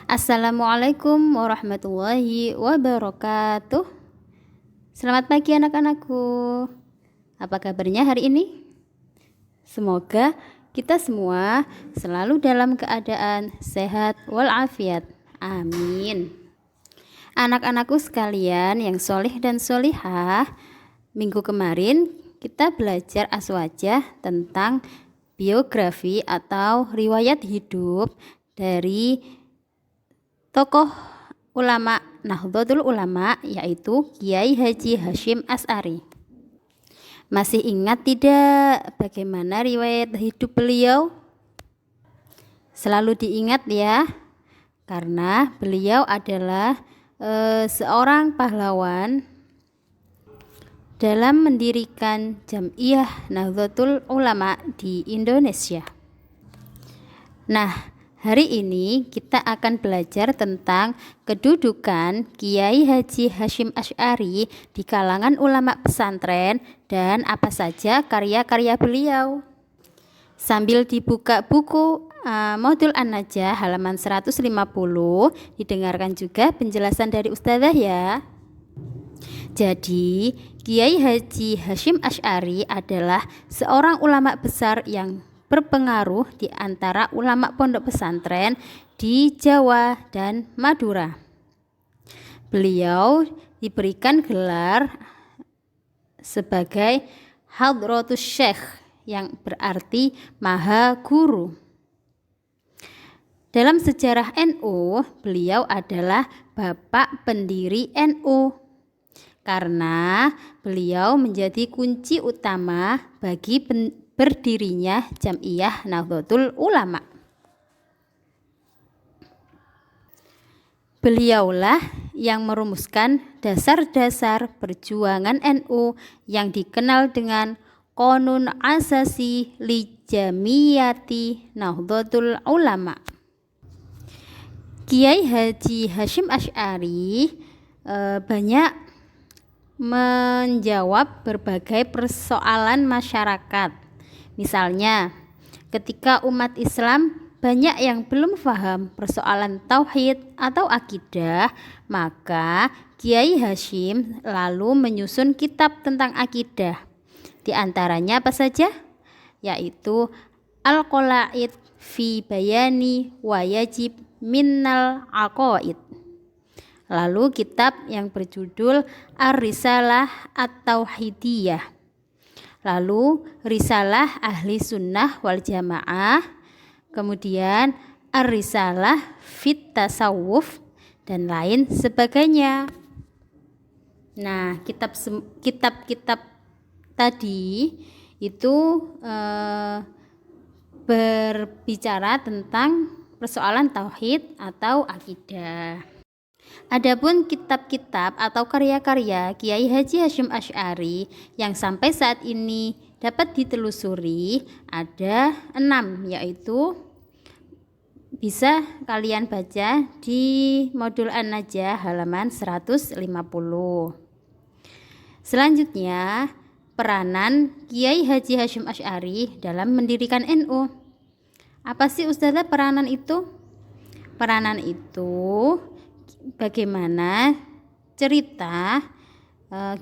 Assalamualaikum warahmatullahi wabarakatuh. Selamat pagi anak-anakku. Apa kabarnya hari ini? Semoga kita semua selalu dalam keadaan sehat walafiat. Amin. Anak-anakku sekalian yang solih dan solihah, minggu kemarin kita belajar aswajah tentang biografi atau riwayat hidup dari tokoh ulama Nahdlatul Ulama, yaitu Kiai Haji Hasyim Asy'ari. Masih ingat tidak bagaimana riwayat hidup beliau? Selalu diingat ya, karena beliau adalah seorang pahlawan dalam mendirikan Jam'iyah Nahdlatul Ulama di Indonesia. Nah, hari ini kita akan belajar tentang kedudukan Kiai Haji Hasyim Asy'ari di kalangan ulama pesantren dan apa saja karya-karya beliau. Sambil dibuka buku modul An-Najah halaman 150, didengarkan juga penjelasan dari Ustazah ya. Jadi, Kiai Haji Hasyim Asy'ari adalah seorang ulama besar yang berpengaruh di antara ulama pondok pesantren di Jawa dan Madura. Beliau diberikan gelar sebagai Hadratus Syekh yang berarti Maha Guru. Dalam sejarah NU, beliau adalah bapak pendiri NU karena beliau menjadi kunci utama bagi berdirinya Jam'iyah Nahdlatul Ulama. Beliaulah yang merumuskan dasar-dasar perjuangan NU yang dikenal dengan Qonun Asasi li Jamiyati Nahdlatul Ulama. Kiai Haji Hasyim Asy'ari banyak menjawab berbagai persoalan masyarakat. Misalnya, ketika umat Islam banyak yang belum paham persoalan tauhid atau akidah, maka Kiai Hasyim lalu menyusun kitab tentang akidah. Di antaranya apa saja? Yaitu Al-Qalaid fi Bayani wa Yajib Minnal Aqaid. Lalu kitab yang berjudul Ar-Risalah At-Tauhidiyah. Lalu Risalah Ahli Sunnah wal Jamaah, kemudian Ar-Risalah Fit Tasawuf, dan lain sebagainya. Nah, kitab-kitab tadi itu berbicara tentang persoalan tauhid atau akidah. Adapun kitab-kitab atau karya-karya Kiai Haji Hasyim Asy'ari yang sampai saat ini dapat ditelusuri ada 6, yaitu bisa kalian baca di modul An-Najah halaman 150. Selanjutnya, peranan Kiai Haji Hasyim Asy'ari dalam mendirikan NU. Apa sih Ustazah peranan itu? Peranan itu bagaimana cerita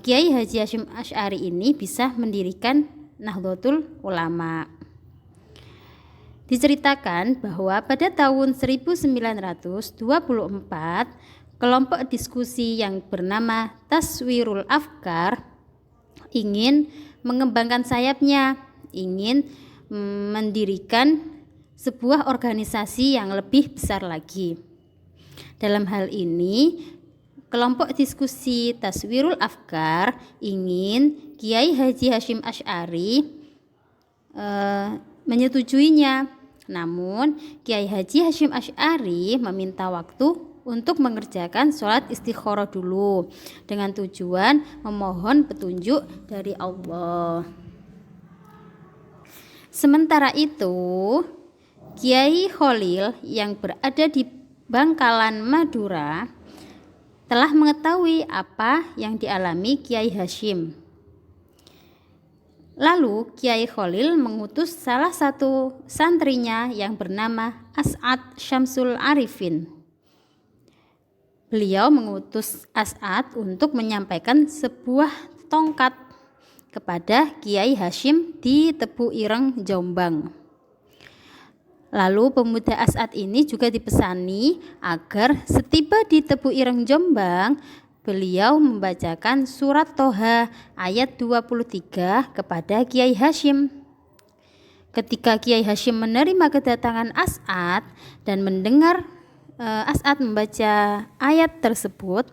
Kiai Haji Hasyim Asy'ari ini bisa mendirikan Nahdlatul Ulama. Diceritakan bahwa pada tahun 1924, kelompok diskusi yang bernama Taswirul Afkar ingin mengembangkan sayapnya, ingin mendirikan sebuah organisasi yang lebih besar lagi. Dalam hal ini, kelompok diskusi Taswirul Afkar ingin Kiai Haji Hasyim Asy'ari menyetujuinya. Namun, Kiai Haji Hasyim Asy'ari meminta waktu untuk mengerjakan sholat istikharah dulu dengan tujuan memohon petunjuk dari Allah. Sementara itu, Kiai Khalil yang berada di Bangkalan, Madura telah mengetahui apa yang dialami Kiai Hasyim. Lalu Kiai Khalil mengutus salah satu santrinya yang bernama As'ad Syamsul Arifin beliau mengutus As'ad untuk menyampaikan sebuah tongkat kepada Kiai Hasyim di Tebu Ireng, Jombang. Lalu pemuda As'ad ini juga dipesani agar setiba di Tebu Ireng, Jombang, beliau membacakan surat Toha ayat 23 kepada Kiai Hasyim. Ketika Kiai Hasyim menerima kedatangan As'ad dan mendengar As'ad membaca ayat tersebut,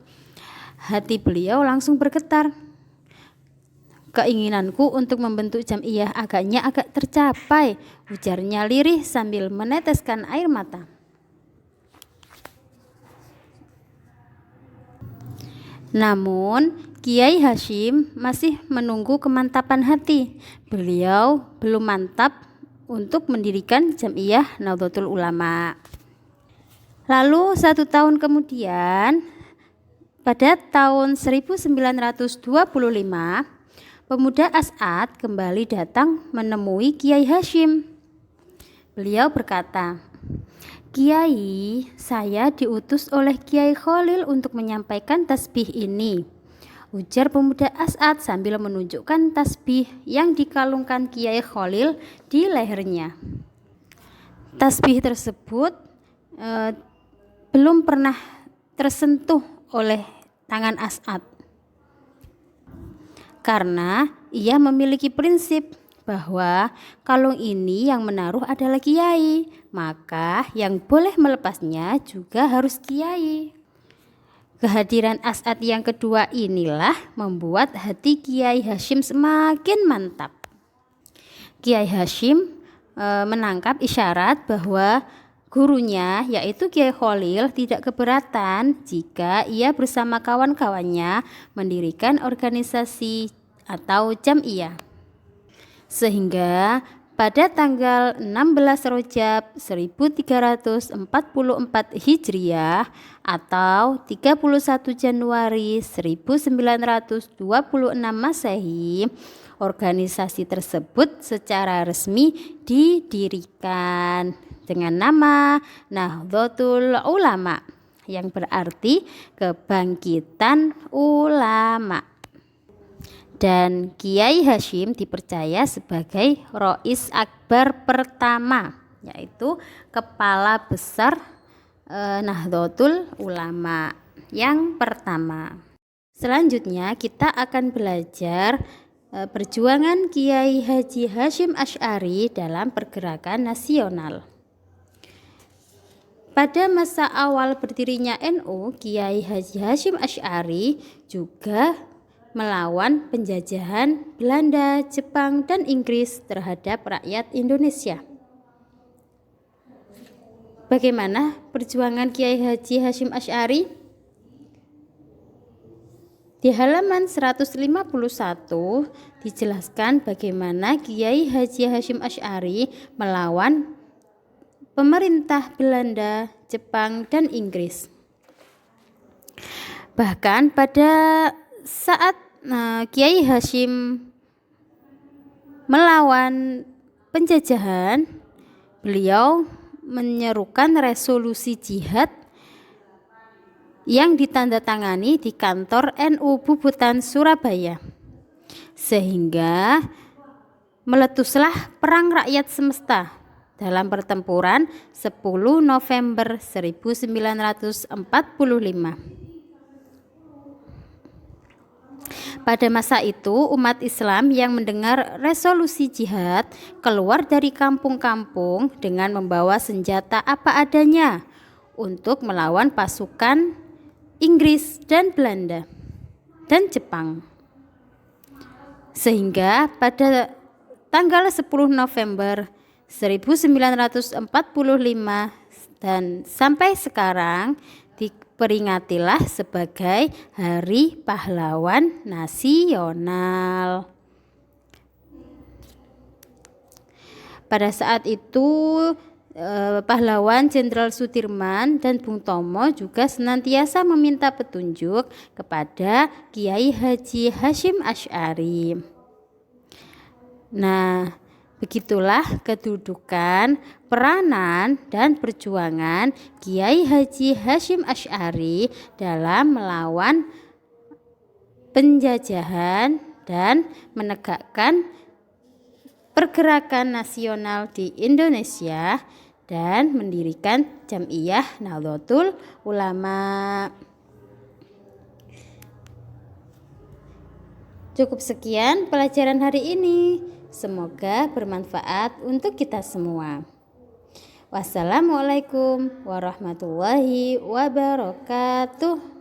hati beliau langsung bergetar. Keinginanku untuk membentuk jam'iyah agaknya agak tercapai, ujarnya lirih sambil meneteskan air mata. Namun Kiai Hasyim masih menunggu kemantapan hati. Beliau belum mantap untuk mendirikan jam'iyah Nahdlatul Ulama. Lalu 1 tahun kemudian, pada tahun 1925, pemuda As'ad kembali datang menemui Kiai Hasyim. Beliau berkata, "Kiai, saya diutus oleh Kiai Khalil untuk menyampaikan tasbih ini," ujar pemuda As'ad sambil menunjukkan tasbih yang dikalungkan Kiai Khalil di lehernya. Tasbih tersebut belum pernah tersentuh oleh tangan As'ad, karena ia memiliki prinsip bahwa kalung ini yang menaruh adalah kiai, maka yang boleh melepasnya juga harus kiai. Kehadiran As'ad yang kedua inilah membuat hati Kiai Hasyim semakin mantap. Kiai Hasyim menangkap isyarat bahwa gurunya, yaitu Kiai Khalil, tidak keberatan jika ia bersama kawan-kawannya mendirikan organisasi atau jam'iyah. Sehingga pada tanggal 16 Rajab 1344 Hijriah atau 31 Januari 1926 Masehi, organisasi tersebut secara resmi didirikan dengan nama Nahdlatul Ulama, yang berarti kebangkitan ulama. Dan Kiai Hasyim dipercaya sebagai Rois Akbar pertama, yaitu kepala besar Nahdlatul Ulama yang pertama. Selanjutnya kita akan belajar perjuangan Kiai Haji Hasyim Asy'ari dalam pergerakan nasional. Pada masa awal berdirinya NU, Kiai Haji Hasyim Asy'ari juga melawan penjajahan Belanda, Jepang, dan Inggris terhadap rakyat Indonesia. Bagaimana perjuangan Kiai Haji Hasyim Asy'ari? Di halaman 151 dijelaskan bagaimana Kiai Haji Hasyim Asy'ari melawan pemerintah Belanda, Jepang, dan Inggris. Bahkan pada saat Kiai Hasyim melawan penjajahan, beliau menyerukan resolusi jihad yang ditandatangani di kantor NU Bubutan Surabaya, sehingga meletuslah Perang Rakyat Semesta dalam pertempuran 10 November 1945. Pada masa itu, umat Islam yang mendengar resolusi jihad keluar dari kampung-kampung dengan membawa senjata apa adanya untuk melawan pasukan Inggris dan Belanda dan Jepang. Sehingga pada tanggal 10 November 1945 dan sampai sekarang diperingatilah sebagai Hari Pahlawan Nasional. Pada saat itu pahlawan Jenderal Sudirman dan Bung Tomo juga senantiasa meminta petunjuk kepada Kiai Haji Hasyim Asy'ari. Nah, Begitulah kedudukan, peranan, dan perjuangan Kiai Haji Hasyim Asy'ari dalam melawan penjajahan dan menegakkan pergerakan nasional di Indonesia dan mendirikan Jam'iyah Nahdlatul Ulama. Cukup sekian pelajaran hari ini. Semoga bermanfaat untuk kita semua. Wassalamualaikum warahmatullahi wabarakatuh.